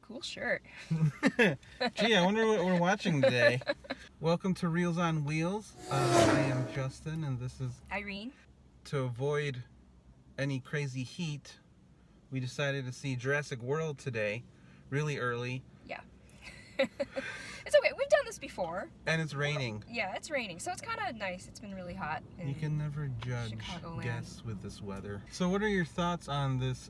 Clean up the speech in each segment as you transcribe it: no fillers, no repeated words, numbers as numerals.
Cool shirt. Gee, I wonder what we're watching today. Welcome to Reels on Wheels. I am Justin, and this is Aireen. To avoid any crazy heat, we decided to see Jurassic World today, really early. Yeah. It's okay. We've done this before. And it's raining. Yeah, it's raining, so it's kind of nice. It's been really hot. You can never judge guests with this weather. So what are your thoughts on this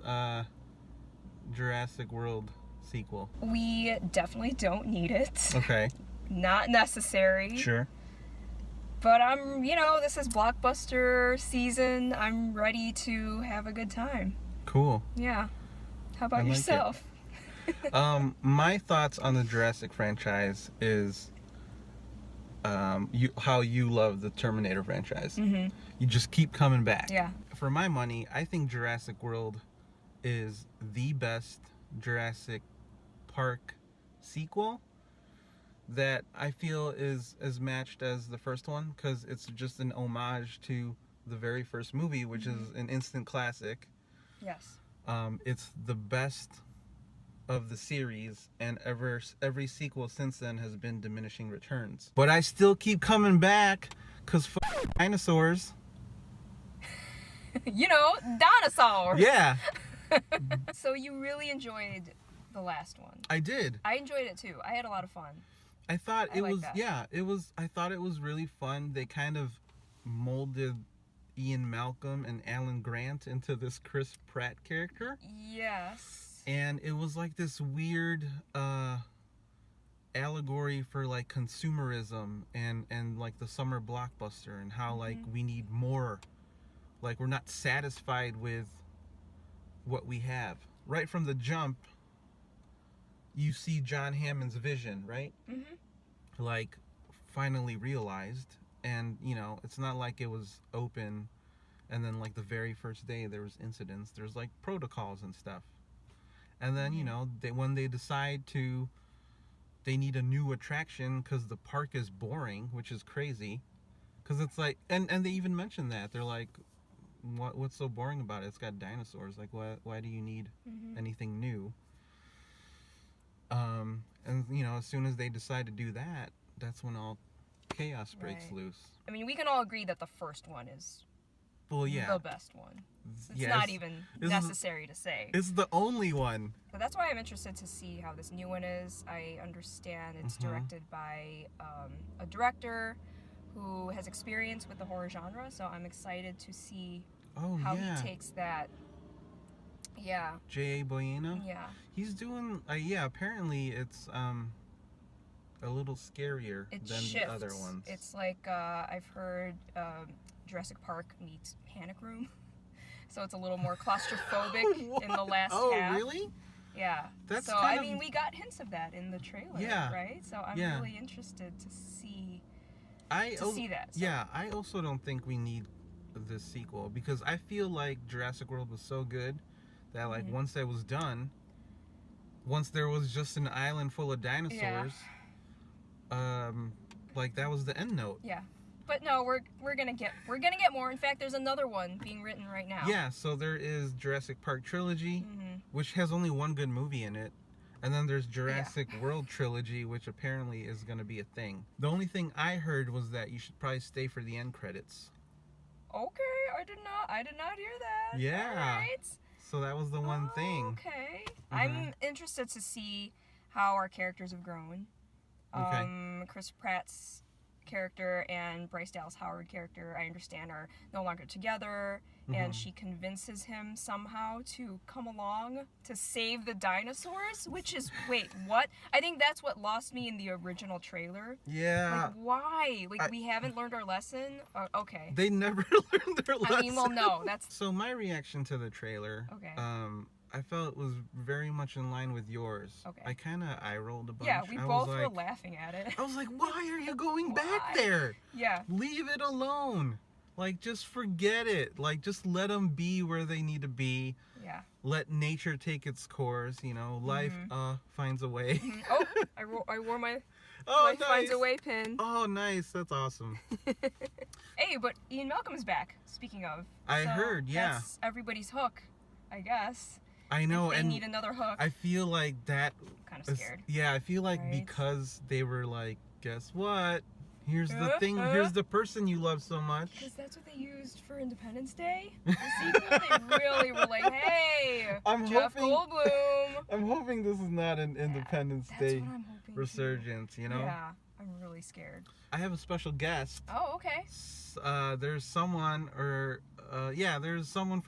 Jurassic World sequel? We definitely don't need it. Okay. Not necessary. Sure. But this is blockbuster season. I'm ready to have a good time. Cool. Yeah. How about yourself? My thoughts on the Jurassic franchise is how you love the Terminator franchise. Mm-hmm. You just keep coming back. Yeah. For my money, I think Jurassic World is the best Jurassic Park sequel that I feel is as matched as the first one, because it's just an homage to the very first movie, which is an instant classic. Yes. It's the best of the series, and every sequel since then has been diminishing returns. But I still keep coming back because dinosaurs. Dinosaurs. Yeah. So you really enjoyed the last one? I did. I enjoyed it too. I had a lot of fun. I thought it was, that. yeah, I thought it was really fun. They kind of molded Ian Malcolm and Alan Grant into this Chris Pratt character. Yes. And it was like this weird allegory for like consumerism and like the summer blockbuster, and how like we need more. Like we're not satisfied with what we have. Right from the jump, you see John Hammond's vision, right? Mm-hmm. Like finally realized. And it's not like it was open and then like the very first day there was incidents. There's like protocols and stuff. And then when they decide they need a new attraction because the park is boring, which is crazy, because it's like, and they even mention that they're like, what's so boring about it? It's got dinosaurs. Like, why do you need anything new? And as soon as they decide to do that, that's when all chaos breaks loose. I mean, we can all agree that the first one is the best one. It's not even necessary to say. It's the only one. But that's why I'm interested to see how this new one is. I understand it's directed by a director who has experience with the horror genre, so I'm excited to see how he takes that. Yeah. J.A. Boyena? Yeah. He's doing, apparently it's a little scarier than the other ones. It's like, I've heard Jurassic Park meets Panic Room. So it's a little more claustrophobic in the last half. Oh, really? Yeah. That's we got hints of that in the trailer, right? So I'm really interested to see that. So. Yeah, I also don't think we need this sequel, because I feel like Jurassic World was so good that like once that was done, once there was just an island full of dinosaurs, like that was the end note. Yeah. But no, we're gonna get more. In fact, there's another one being written right now. Yeah, so there is Jurassic Park trilogy, which has only one good movie in it, and then there's Jurassic World trilogy, which apparently is gonna be a thing. The only thing I heard was that you should probably stay for the end credits. Okay, I did not hear that. Yeah. All right. So that was the one thing. Okay. I'm interested to see how our characters have grown. Okay. Chris Pratt's character and Bryce Dallas Howard character, I understand, are no longer together, and she convinces him somehow to come along to save the dinosaurs, which is, wait, what? I think that's what lost me in the original trailer. Yeah. Like, why? Like, we haven't learned our lesson? Okay. They never learned their lesson. I mean, well, no, that's... So my reaction to the trailer, I felt it was very much in line with yours. Okay. I kind of eye-rolled a bunch. Yeah, we both were laughing at it. I was like, why are you going back there? Yeah. Leave it alone. Like, just forget it. Like, just let them be where they need to be. Yeah. Let nature take its course, life finds a way. Oh, I wore my nice. finds a way pin. Oh, nice. That's awesome. Hey, but Ian Malcolm's back, speaking of. I heard, yeah. That's everybody's hook, I guess. I know, if they need another hook. I feel like that kind of scared. Yeah, I feel like Right? because they were like, guess what? Here's the thing. Here's the person you love so much. Because that's what they used for Independence Day. The sequel, they really were like, hey, Jeff Goldblum. I'm hoping this is not an Independence Day what I'm hoping resurgence, too. you know? Yeah, I'm really scared. I have a special guest. Oh, okay. There's someone from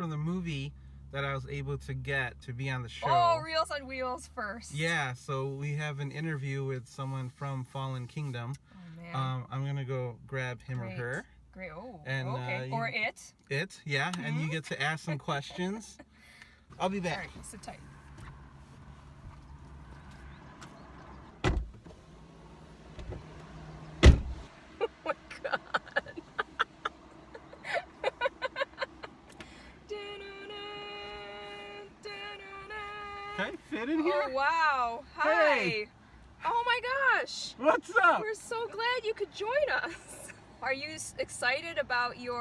the movie that I was able to get to be on the show. Oh, Reels on Wheels first. Yeah, so we have an interview with someone from Fallen Kingdom. Oh, man. I'm gonna go grab him or her. Great. Oh, And, okay. Or it. It, yeah, and you get to ask some questions. I'll be back. All right, sit tight. Oh my god. Can I fit in here? Oh wow. Hi. Hey. Oh my gosh. What's up? We're so glad you could join us. Are you excited about you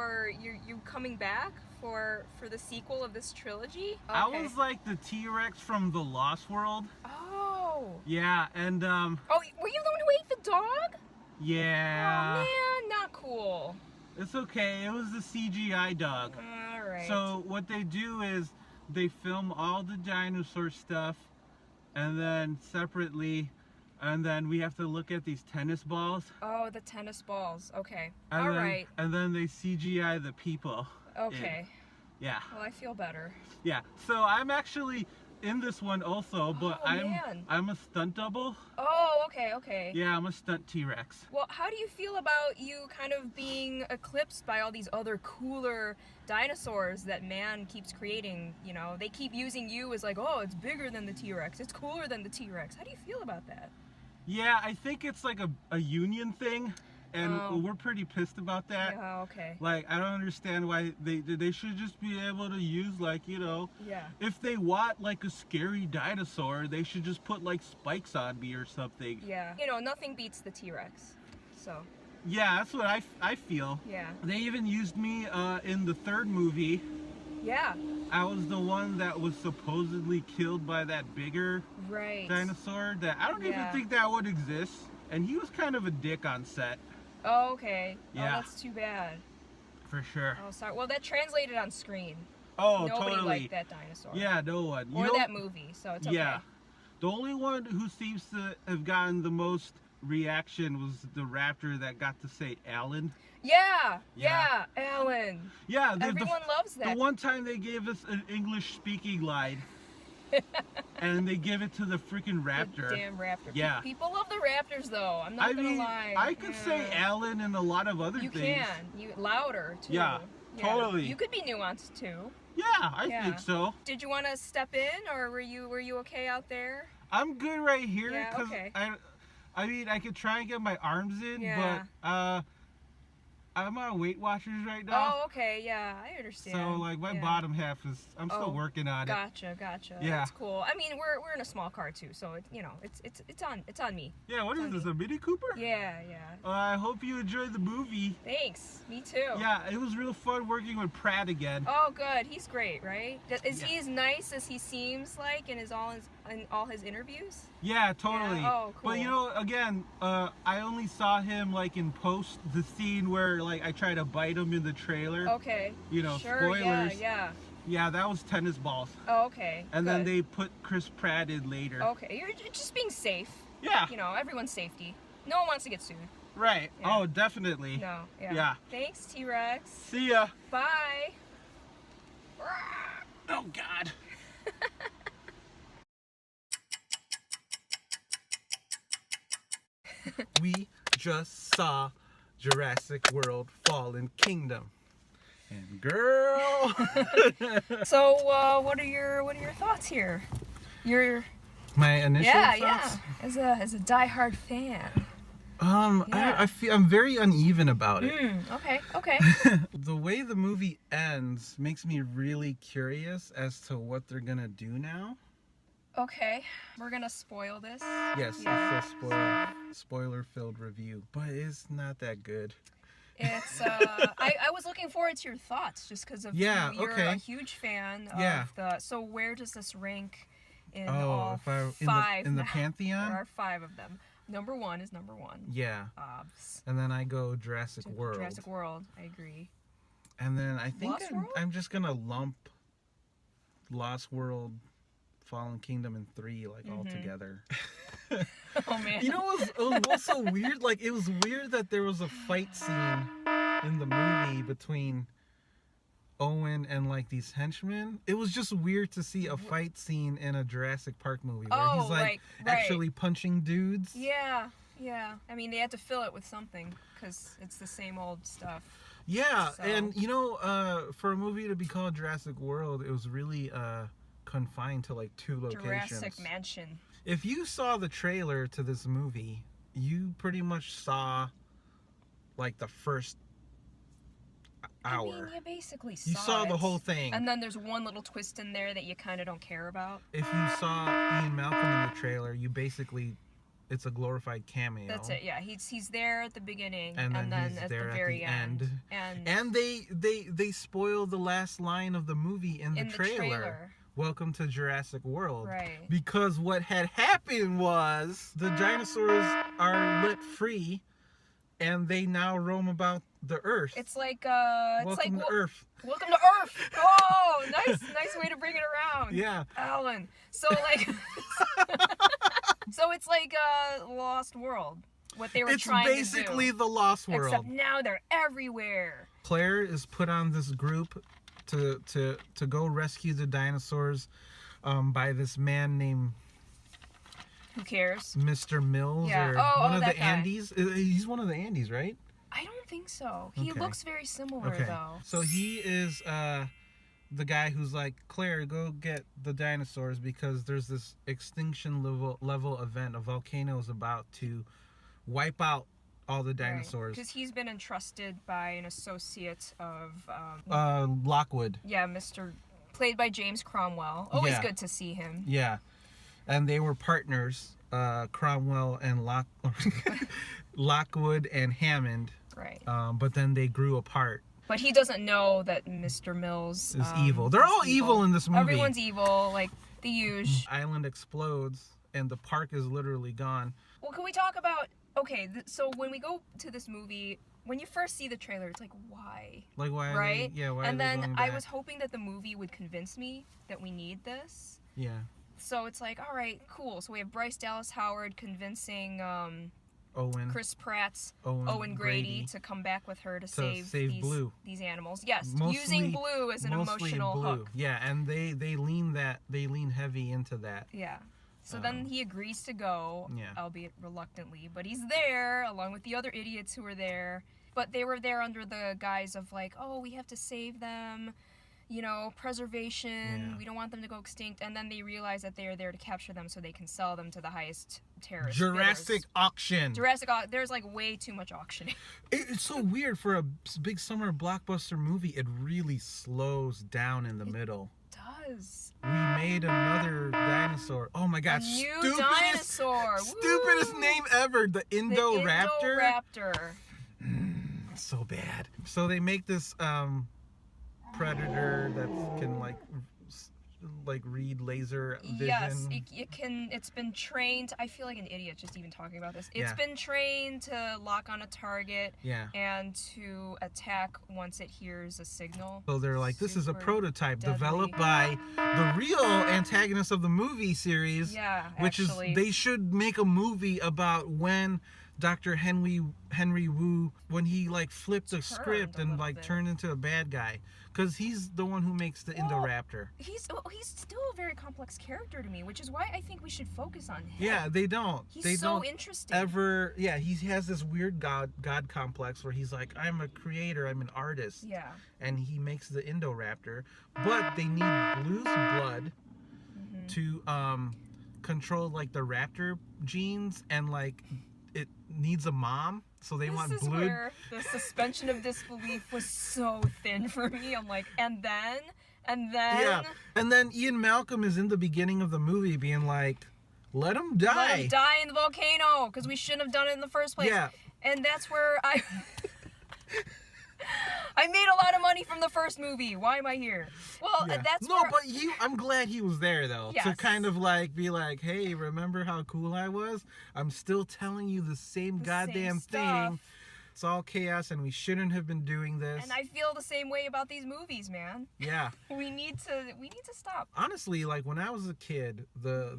coming back for the sequel of this trilogy? Okay. I was like the T-Rex from the Lost World. Oh. Yeah, and Oh, were you the one who ate the dog? yeah. Oh man, not cool. It's okay. It was the CGI dog. All right. So what they do is they film all the dinosaur stuff, and then separately, and then we have to look at these tennis balls. Oh, the tennis balls. Okay. And All then, right. And then they CGI the people. Okay. Yeah. Well, I feel better. Yeah. So I'm actually in this one also, but Oh, man. I'm a stunt double. Oh, okay. Yeah, I'm a stunt T-Rex. Well, how do you feel about you kind of being eclipsed by all these other cooler dinosaurs that man keeps creating? You know, they keep using you as like, oh, it's bigger than the T-Rex. It's cooler than the T-Rex. How do you feel about that? Yeah, I think it's like a union thing, and Oh. we're pretty pissed about that. Yeah, okay. Like, I don't understand why they should just be able to use, like, you know, Yeah. if they want like a scary dinosaur, they should just put like spikes on me or something. Yeah. You know, nothing beats the T-Rex. So, Yeah, that's what I feel. yeah. They even used me in the third movie. Yeah. I was the one that was supposedly killed by that bigger Right. dinosaur that I don't even Yeah. think that would exist. And he was kind of a dick on set. Oh, okay. Yeah. Oh, that's too bad. For sure. Oh, sorry. Well, that translated on screen. Oh, Nobody totally. liked that dinosaur. Yeah, no one. Or that movie, so it's okay. Yeah. The only one who seems to have gotten the most reaction was the raptor that got to say Alan. Yeah, Yeah. Alan. Yeah, Everyone loves that. The one time they gave us an English speaking line, and they give it to the freaking raptor. The damn raptor. Yeah. People love the raptors, though. I'm not I gonna mean, lie. I could say Alan and a lot of other You things. can. You louder too. Yeah, totally. You could be nuanced too. Yeah, I Yeah. think so. Did you want to step in, or were you okay out there? I'm good right here Yeah, because okay. I mean, I could try and get my arms in, Yeah. but I'm on Weight Watchers right now. Oh, okay. Yeah, I understand. So like my Yeah. bottom half is I'm still Oh, working on it. Gotcha. Yeah. That's cool. I mean, we're in a small car too, so it's on me. Yeah, what is It's this, on a Mini Cooper? Yeah. I hope you enjoyed the movie. Thanks. Me too. Yeah, it was real fun working with Pratt again. Oh, good. He's great, right? Is Yeah. he as nice as he seems like in all his interviews? Yeah, totally. Yeah. Oh, But you cool. know, again, I only saw him like in post, the scene where like I try to bite him in the trailer. Okay. You know, Sure. spoilers. Yeah. Yeah, that was tennis balls. Oh, okay. And good. then they put Chris Pratt in later. Okay, you're just being safe. Yeah, You know, everyone's safety. No one wants to get sued. right. Yeah. Oh, definitely. No. Yeah. Yeah. Thanks, T-Rex. See ya. Bye. Oh, God. We just saw Jurassic World Fallen Kingdom. And girl, So, what are your thoughts here? Your my initial thoughts. Yeah. As a diehard fan. Yeah. I feel I'm very uneven about it. Okay. The way the movie ends makes me really curious as to what they're gonna do now. Okay. We're gonna spoil this. Yes, Yeah. it's a spoiler-filled review, but it's not that good. It's I was looking forward to your thoughts just because of Yeah, you're okay. a huge fan of Yeah. so where does this rank in all if I five. in the now. pantheon. There are 5 of them. Number 1 is number 1. Yeah. And then I go Jurassic World. Jurassic World, I agree. And then I think Lost World? I'm just gonna lump Lost World, Fallen Kingdom, and 3 all together. Oh man. You know it was also weird? Like, it was weird that there was a fight scene in the movie between Owen and like these henchmen. It was just weird to see a fight scene in a Jurassic Park movie where he's like actually punching dudes. Yeah. I mean, they had to fill it with something because it's the same old stuff. Yeah, So. and you know, for a movie to be called Jurassic World, it was really confined to like 2 locations. Jurassic Mansion. If you saw the trailer to this movie, you pretty much saw like the first hour. I mean, you basically saw You saw it. the whole thing. And then there's one little twist in there that you kind of don't care about. If you saw Ian Malcolm in the trailer, you basically, it's a glorified cameo. That's it. Yeah, he's there at the beginning, and then he's at there the at very the end. And they spoil the last line of the movie in the trailer. Welcome to Jurassic World. Right. Because what had happened was the dinosaurs are let free, and they now roam about the Earth. It's like Welcome to Earth. Welcome to Earth. Oh, nice way to bring it around. Yeah. Alan. So like, so it's like Lost World. What they were trying to do. It's basically the Lost World. Except now they're everywhere. Claire is put on this group to go rescue the dinosaurs by this man named Who cares? Mr. Mills, Yeah. or one of that the guy. Andes. He's one of the Andes, right? I don't think so. He Okay. looks very similar Okay. though. So he is the guy who's like, Claire, go get the dinosaurs because there's this extinction level event. A volcano is about to wipe out all the dinosaurs. Because he's been entrusted by an associate of Lockwood. yeah, played by James Cromwell. Always Yeah. good to see him. Yeah. And they were partners, Cromwell and Lockwood and Hammond. Right. But then they grew apart. But he doesn't know that Mr. Mills Is evil. They're all evil in this movie. Everyone's evil, like the huge. Island explodes and the park is literally gone. Well, can we talk about? Okay, so when we go to this movie, when you first see the trailer, it's like, why? Like, why? Right? Why? And are they then going I back? was hoping that the movie would convince me that we need this. Yeah. So it's like, all right, cool. So we have Bryce Dallas Howard convincing Owen. Chris Pratt's Owen Owen Grady Grady to come back with her to save these, Blue. these animals. Yes, Mostly- using Blue as an mostly emotional Blue. hook. Yeah, and they lean heavy into that. Yeah. So then he agrees to go, Yeah. albeit reluctantly, but he's there along with the other idiots who were there. But they were there under the guise of like, oh, we have to save them, you know, preservation. Yeah. We don't want them to go extinct. And then they realize that they are there to capture them so they can sell them to the highest terrorist Jurassic bidders. auction. There's like way too much auctioning. It's so weird for a big summer blockbuster movie. It really slows down in the middle. Does. We made another dinosaur. Oh my god, A new stupidest dinosaur. stupidest Woo! name ever. The Indoraptor. Indoraptor. So bad. So they make this predator that can like read laser vision. Yes, it can. It's been trained. I feel like an idiot just even talking about this. It's Yeah. been trained to lock on a target Yeah. and to attack once it hears a signal. So they're like, this is a Super prototype deadly. developed by the real antagonist of the movie series. Yeah, Which actually. is, they should make a movie about when Dr. Henry Wu, when he like flipped the Turned script a and little like bit. turned into a bad guy. Because he's the one who makes the Well, Indoraptor. He's still a very complex character to me, which is why I think we should focus on him. Yeah, they don't. He's they so don't interesting. ever. Yeah, he has this weird god complex where he's like, I'm a creator, I'm an artist. Yeah. And he makes the Indoraptor, but they need Blue's blood to control like the raptor genes, and like it needs a mom, so they want This is Blue. where the suspension of disbelief was so thin for me. I'm like, and then. Yeah, and then Ian Malcolm is in the beginning of the movie being like, let him die. Let him die in the volcano because we shouldn't have done it in the first place. Yeah. And that's where I I made a lot of money from the first movie. Why am I here? Well, Yeah. that's no, where... but I'm glad he was there though, to Yes. kind of like be like, hey, remember how cool I was? I'm still telling you the same goddamn thing. It's all chaos, and we shouldn't have been doing this. And I feel the same way about these movies, man. Yeah. We need to stop. Honestly, like when I was a kid, the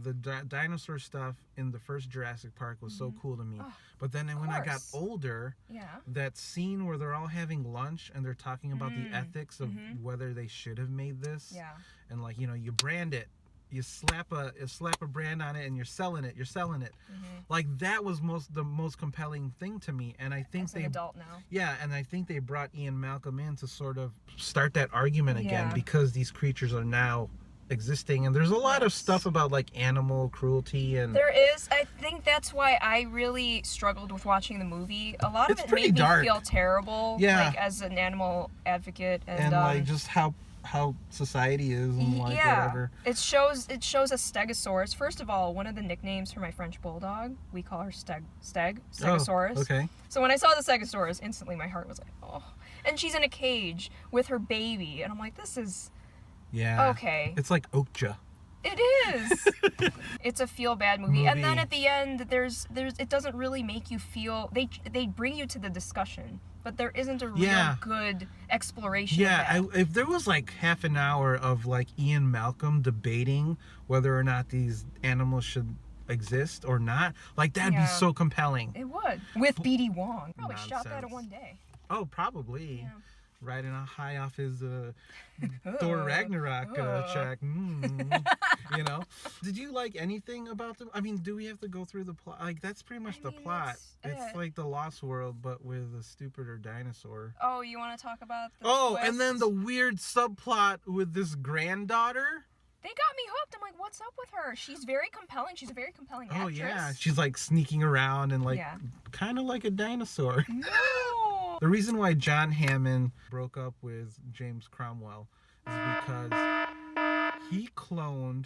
dinosaur stuff in the first Jurassic Park was so cool to me. Oh, but then when I got course. older, Yeah. that scene where they're all having lunch and they're talking about the ethics of whether they should have made this. Yeah. And like, you brand it. You slap a brand on it and you're selling it. Like that was the most compelling thing to me. And I think As an adult now. Yeah, and I think they brought Ian Malcolm in to sort of start that argument again, Yeah. because these creatures are now existing, and there's a lot of stuff about like animal cruelty and There is. I think that's why I really struggled with watching the movie. A lot of It's it pretty made dark. me feel terrible, Yeah. like as an animal advocate, and like just how society is and like whatever. It shows a stegosaurus. First of all, one of the nicknames for my French bulldog, we call her stegosaurus. Oh, okay. So when I saw the stegosaurus, instantly my heart was like, oh. And she's in a cage with her baby, and I'm like, this is Yeah. okay. It's like Okja. It is. It's a feel bad movie. And then at the end, there's it doesn't really make you feel. They bring you to the discussion, but there isn't a real good exploration. Yeah, of that. if there was like half an hour of like Ian Malcolm debating whether or not these animals should exist or not, like that'd be so compelling. It would. With BD Wong. Probably shot that in Nonsense. one day. Oh, probably. Yeah. Riding a high off his Thor Ragnarok check. Did you like anything about them? I mean, do we have to go through the plot? Like, that's pretty much the plot. It's like the Lost World, but with a stupider dinosaur. Oh, you want to talk about the and twist? then the weird subplot with this granddaughter. They got me hooked. I'm like, what's up with her? She's very compelling. She's a very compelling actress. Oh, yeah. She's like sneaking around and like kind of like a dinosaur. No. The reason why John Hammond broke up with James Cromwell is because he cloned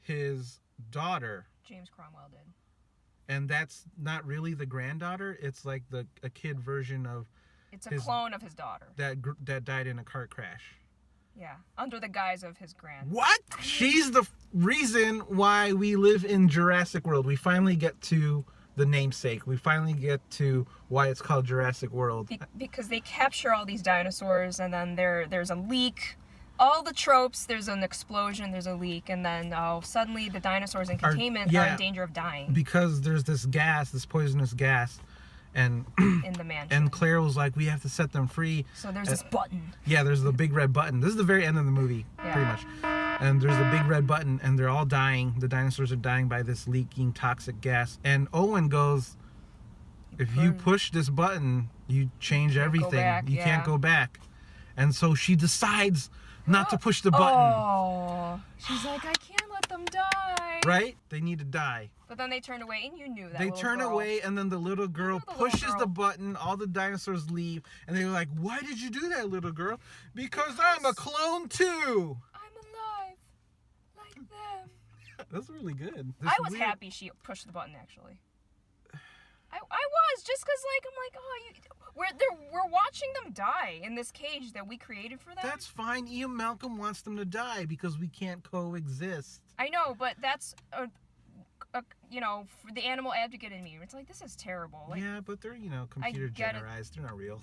his daughter. James Cromwell did. And that's not really the granddaughter. It's like a kid version of. It's a clone of his daughter. That died in a car crash. Yeah, under the guise of his grand. What? She's the reason why we live in Jurassic World. We finally get to the namesake. We finally get to why it's called Jurassic World. Because they capture all these dinosaurs, and then there's a leak. All the tropes, there's an explosion, there's a leak, and then suddenly the dinosaurs in containment are in danger of dying. Because there's this poisonous gas, and in the mansion. And Claire was like, we have to set them free. So there's this button. Yeah, there's the big red button. This is the very end of the movie, pretty much. And there's a big red button, and they're all dying. The dinosaurs are dying by this leaking toxic gas. And Owen goes, if you push this button, you change everything. You can't go back. And so she decides not to push the button. Oh, she's like, I can't let them die. Right? They need to die. But then they turn away, and you knew that. They turn away, and then the little girl pushes the button. All the dinosaurs leave, and they were like, "Why did you do that, little girl?" Because I'm a clone too. I'm alive, like them. That's really good. I was happy she pushed the button. Actually, I was just because I'm like, we're watching them die in this cage that we created for them. That's fine. Ian Malcolm wants them to die because we can't coexist. I know, but that's for the animal advocate in me. It's like, this is terrible. Like, yeah, but they're computer generized. They're not real.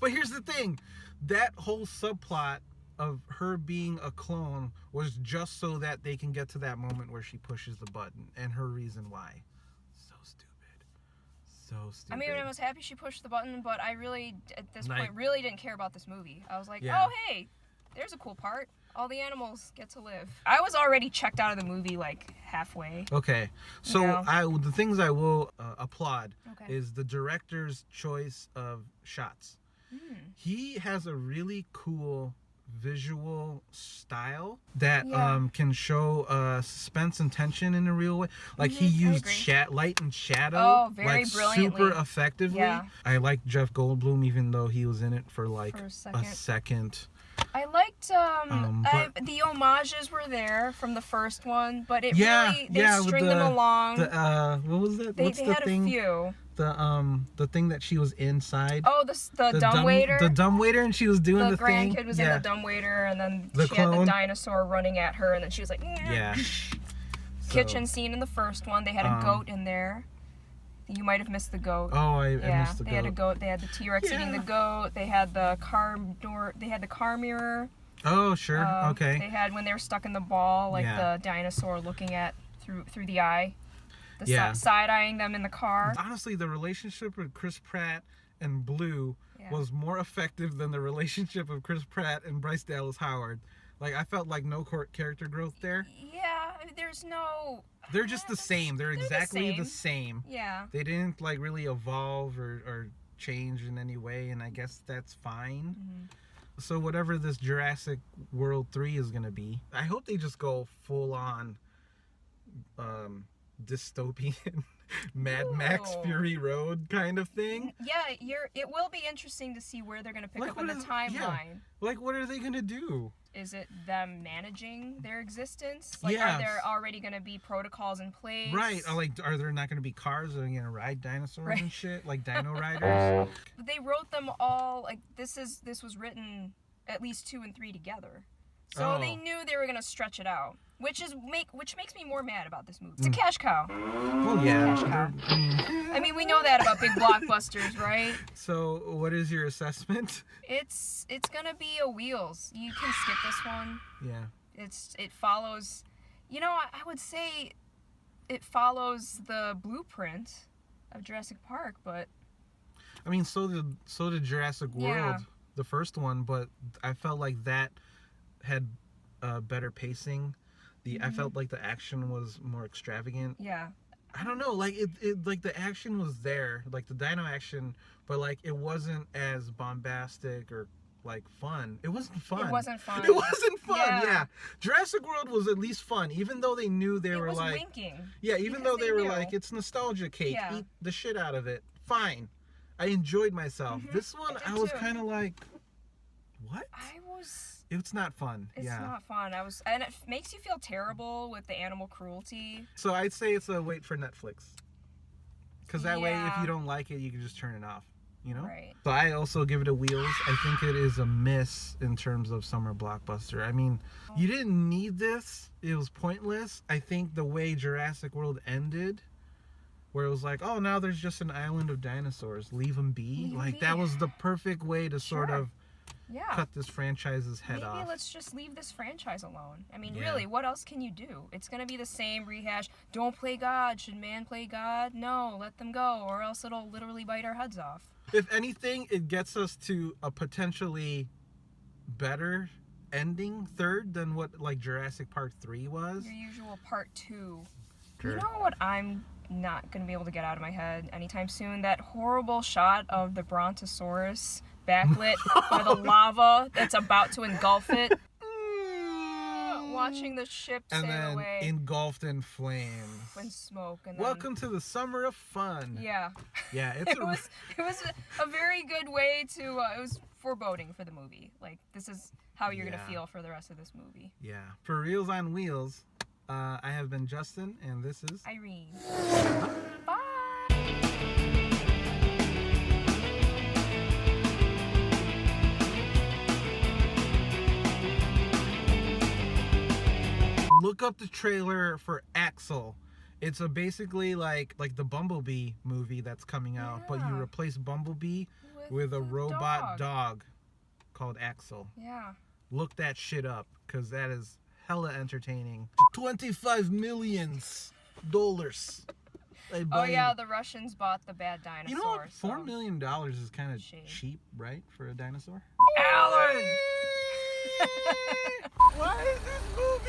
But here's the thing, that whole subplot of her being a clone was just so that they can get to that moment where she pushes the button, and her reason why. So stupid. I mean, I was happy she pushed the button, but I really, at this point, really didn't care about this movie. I was like, oh, hey, there's a cool part. All the animals get to live. I was already checked out of the movie, like, halfway. Okay. So, the things I will applaud is the director's choice of shots. He has a really cool visual style that can show suspense and tension in a real way. Like he used light and shadow very brilliantly. Super effectively. Yeah. I like Jeff Goldblum, even though he was in it for like a second. I liked But- the homages were there from the first one, but it Yeah, really they yeah, with string them along. what was that? they What's they the had thing? a few. The thing that she was inside. Oh, the dumbwaiter. The dumbwaiter, and she was doing the thing. grandkid was in the dumbwaiter, and then The she had the clone. dinosaur running at her, and then she was like, Yeah. Kitchen scene in the first one. They had a goat in there. You might have missed the goat. Oh, I Yeah, missed the they goat. had a goat. They had the T-Rex eating the goat. They had the car door. They had the car mirror. Oh, sure. Okay. They had when they were stuck in the ball, like Yeah. the dinosaur looking at through the eye, side eyeing them in the car. Honestly, the relationship with Chris Pratt and Blue Yeah. was more effective than the relationship of Chris Pratt and Bryce Dallas Howard. Like, I felt like no character growth there. Yeah, I mean, there's no. They're just the same. They're exactly the the same. Yeah. They didn't like really evolve or change in any way, and I guess that's fine. Mm-hmm. So whatever this Jurassic World 3 is gonna be, I hope they just go full on dystopian Mad Max Ooh. Fury Road kind of thing. Yeah, it will be interesting to see where they're gonna pick Like, up in the what is- timeline. yeah. Like, what are they gonna do? Is it them managing their existence? Like, Yes. are there already gonna be protocols in place? Right? Are there not gonna be cars that are gonna ride dinosaurs Right. and shit, like Dino Riders? They wrote them all like this was written at least 2 and 3 together, so they Oh. knew they were gonna stretch it out, which makes me more mad about this movie. It's a cash cow. Oh yeah. Cash cow. I mean, we know that about big blockbusters, right? So, what is your assessment? It's gonna be a Wheels. You can skip this one. Yeah. It follows, I would say it follows the blueprint of Jurassic Park, but I mean, so did Jurassic World, Yeah. the first one, but I felt like that had better pacing. I felt like the action was more extravagant. yeah. I don't know, like it like the action was there, like the dino action, but like it wasn't as bombastic or like fun. It wasn't fun. It wasn't fun. It wasn't fun. Yeah. Yeah. Jurassic World was at least fun, even though they knew they It were was like, winking. yeah, even because though they were knew. like, it's nostalgia cake. Yeah. Eat the shit out of it. Fine. I enjoyed myself. This one, did I was too. kind of like, what? It's not fun. It's yeah. not fun. And it makes you feel terrible with the animal cruelty. So I'd say it's a wait for Netflix. Because that way, if Yeah. you don't like it, you can just turn it off. You know? Right. So I also give it a Wheels. I think it is a miss in terms of summer blockbuster. I mean, you didn't need this. It was pointless. I think the way Jurassic World ended, where it was like, oh, now there's just an island of dinosaurs. Leave them be. Leave 'em Like, be. that was the perfect way to sort Sure. of Yeah. cut this franchise's head Maybe off. let's just leave this franchise alone. I mean, Yeah. really, what else can you do? It's going to be the same rehash. Don't play God. Should man play God? No, let them go, or else it'll literally bite our heads off. If anything, it gets us to a potentially better ending third than what like Jurassic Park 3 was. Your usual part 2. Sure. You know what I'm not going to be able to get out of my head anytime soon? That horrible shot of the Brontosaurus backlit by the lava that's about to engulf it. Watching the ship And sail then away engulfed in flames. and smoke. And then, Welcome to the summer of fun. Yeah. Yeah, it's It was a very good way to it was foreboding for the movie. Like, this is how you're Yeah. gonna feel for the rest of this movie. yeah. For Reels on Wheels, I have been Justin, and this is Aireen. Bye. Bye. Look up the trailer for Axel. It's basically like the Bumblebee movie that's coming out, but you Yeah. replace Bumblebee with a the robot dog called Axel. Yeah. Look that shit up, because that is hella entertaining. $25 million. Oh yeah, the Russians bought the bad dinosaur. You know what? so- $4 million is kind of Shame. cheap, right, for a dinosaur? Alan! Why is this movie